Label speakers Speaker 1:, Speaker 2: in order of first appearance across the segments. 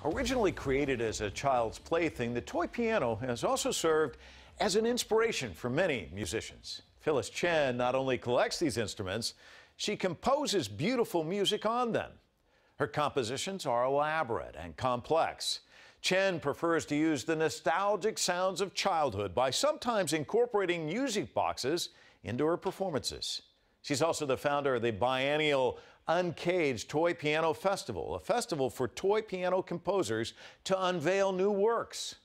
Speaker 1: Originally created as a child's plaything, the toy piano has also served as an inspiration for many musicians. Phyllis Chen not only collects these instruments, she composes beautiful music on them. Her compositions are elaborate and complex. Chen prefers to use the nostalgic sounds of childhood by sometimes incorporating music boxes into her performances. She's also the founder of the biennial Uncaged Toy Piano Festival, a festival for toy piano composers to unveil new works.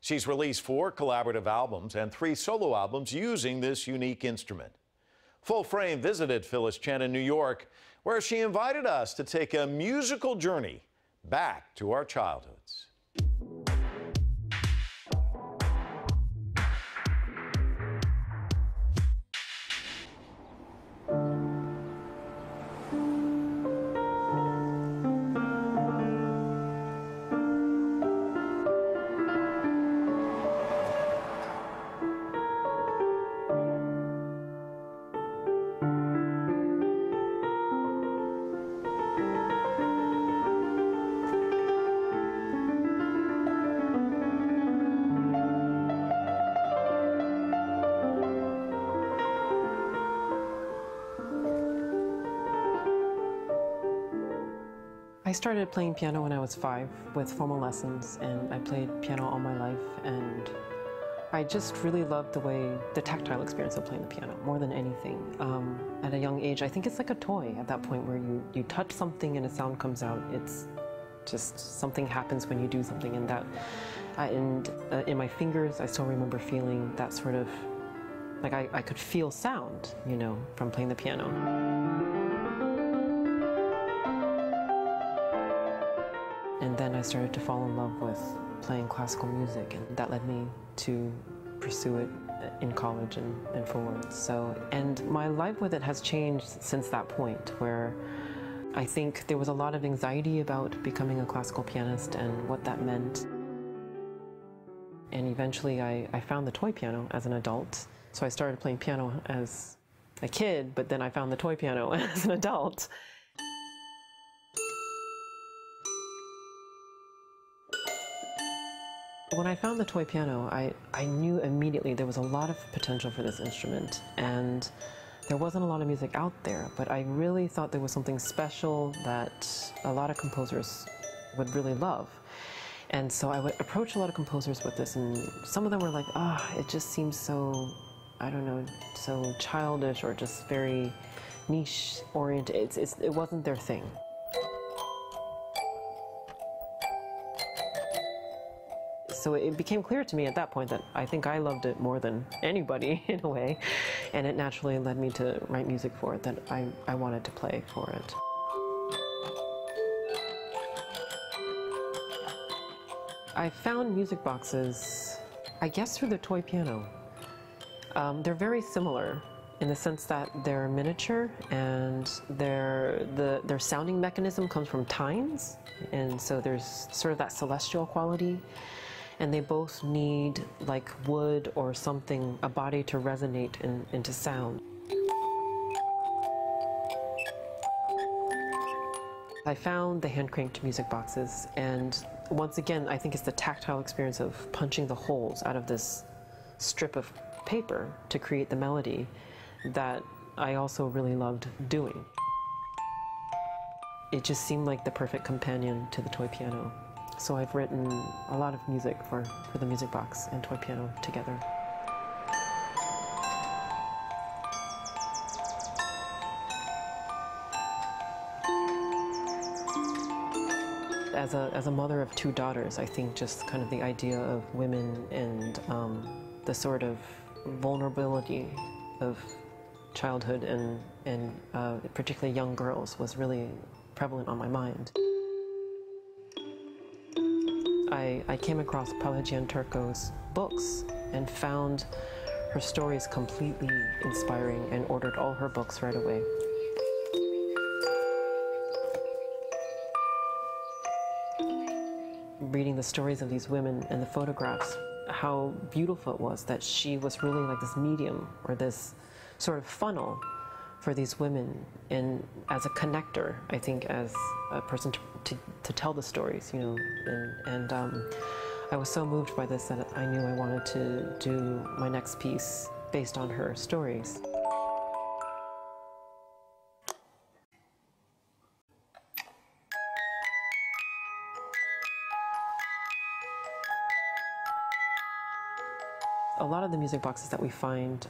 Speaker 1: She's released 4 collaborative albums and 3 solo albums using this unique instrument. Full Frame visited Phyllis Chen in New York, where she invited us to take a musical journey back to our childhoods.
Speaker 2: I started playing piano when I was 5 with formal lessons, and I played piano all my life, and I just really loved the tactile experience of playing the piano more than anything. At a young age, I think it's like a toy at that point where you touch something and a sound comes out. It's just something happens when you do something, and in my fingers, I still remember feeling that sort of, like I could feel sound, you know, from playing the piano. And then I started to fall in love with playing classical music, and that led me to pursue it in college and forward. And my life with it has changed since that point, where I think there was a lot of anxiety about becoming a classical pianist and what that meant. And eventually I found the toy piano as an adult. So I started playing piano as a kid, but then I found the toy piano as an adult. When I found the toy piano, I knew immediately there was a lot of potential for this instrument, and there wasn't a lot of music out there, but I really thought there was something special that a lot of composers would really love. And so I would approach a lot of composers with this, and some of them were like, it just seems so, I don't know, so childish or just very niche oriented. It wasn't their thing. So it became clear to me at that point that I think I loved it more than anybody in a way, and it naturally led me to write music for it that I wanted to play for it. I found music boxes, I guess, through the toy piano. They're very similar in the sense that they're miniature, and their sounding mechanism comes from tines, and so there's sort of that celestial quality. And they both need like wood or something, a body to resonate into sound. I found the hand-cranked music boxes, and once again, I think it's the tactile experience of punching the holes out of this strip of paper to create the melody that I also really loved doing. It just seemed like the perfect companion to the toy piano. So I've written a lot of music for the music box and toy piano together. As a mother of 2 daughters, I think just kind of the idea of women and the sort of vulnerability of childhood and particularly young girls was really prevalent on my mind. I came across Pelagian Turco's books and found her stories completely inspiring and ordered all her books right away. Reading the stories of these women and the photographs, how beautiful it was that she was really like this medium or this sort of funnel for these women, and as a connector, I think, as a person to tell the stories, you know, and I was so moved by this that I knew I wanted to do my next piece based on her stories. A lot of the music boxes that we find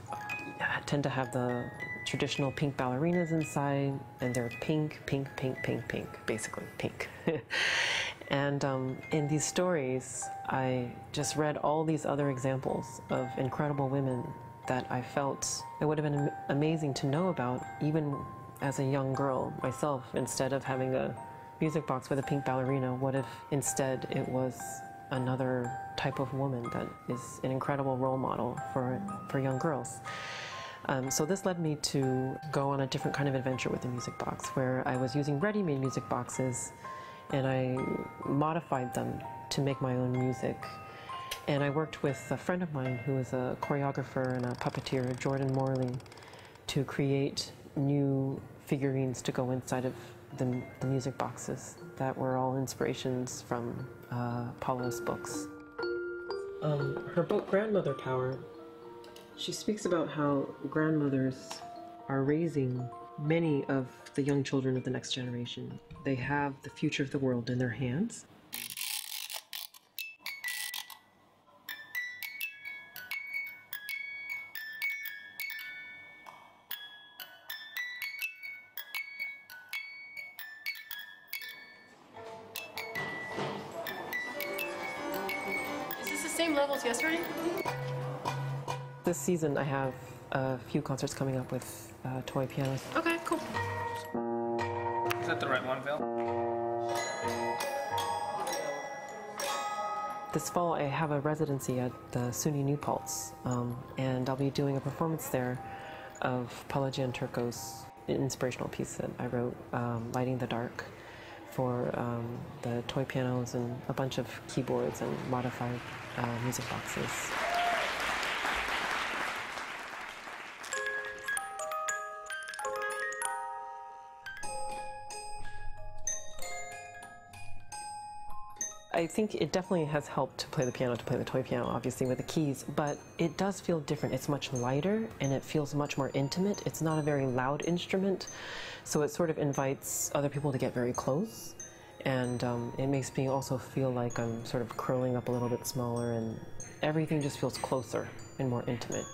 Speaker 2: tend to have the traditional pink ballerinas inside, and they're pink, pink, pink, pink, pink, basically pink. And in these stories, I just read all these other examples of incredible women that I felt it would have been amazing to know about, even as a young girl myself. Instead of having a music box with a pink ballerina, what if instead it was another type of woman that is an incredible role model for young girls? So this led me to go on a different kind of adventure with the music box, where I was using ready-made music boxes and I modified them to make my own music. And I worked with a friend of mine who is a choreographer and a puppeteer, Jordan Morley, to create new figurines to go inside of the music boxes that were all inspirations from Paulo's books. Her book, Grandmother Power, she speaks about how grandmothers are raising many of the young children of the next generation. They have the future of the world in their hands.
Speaker 3: Is this the same level as yesterday?
Speaker 2: This season I have a few concerts coming up with toy pianos.
Speaker 3: Okay, cool.
Speaker 4: Is that the right one, Phil?
Speaker 2: This fall I have a residency at the SUNY New Paltz, and I'll be doing a performance there of Paolo Gianturco's inspirational piece that I wrote, Lighting the Dark, for the toy pianos and a bunch of keyboards and modified music boxes. I think it definitely has helped to play the toy piano, obviously, with the keys, but it does feel different. It's much lighter, and it feels much more intimate. It's not a very loud instrument, so it sort of invites other people to get very close, and it makes me also feel like I'm sort of curling up a little bit smaller, and everything just feels closer and more intimate.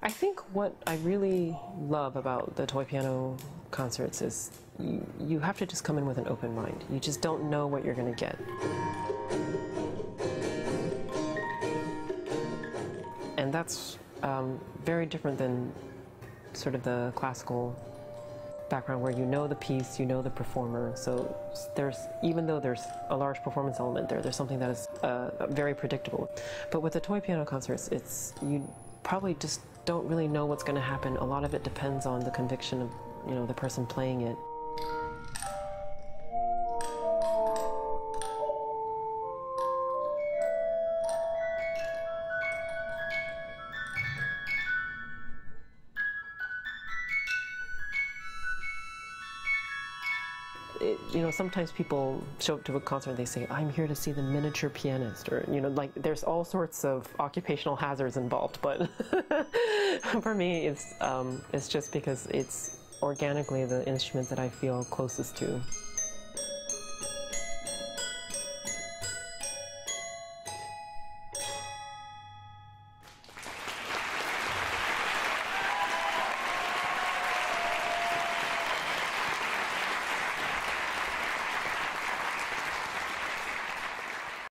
Speaker 2: I think what I really love about the toy piano concerts is you have to just come in with an open mind. You just don't know what you're going to get. And that's very different than sort of the classical background where you know the piece, you know the performer. So even though there's a large performance element there's something that is very predictable. But with the toy piano concerts, you probably just don't really know what's going to happen. A lot of it depends on the conviction of, you know, the person playing it. You know, sometimes people show up to a concert and they say, I'm here to see the miniature pianist, or, you know, like there's all sorts of occupational hazards involved, but for me it's just because it's organically the instrument that I feel closest to.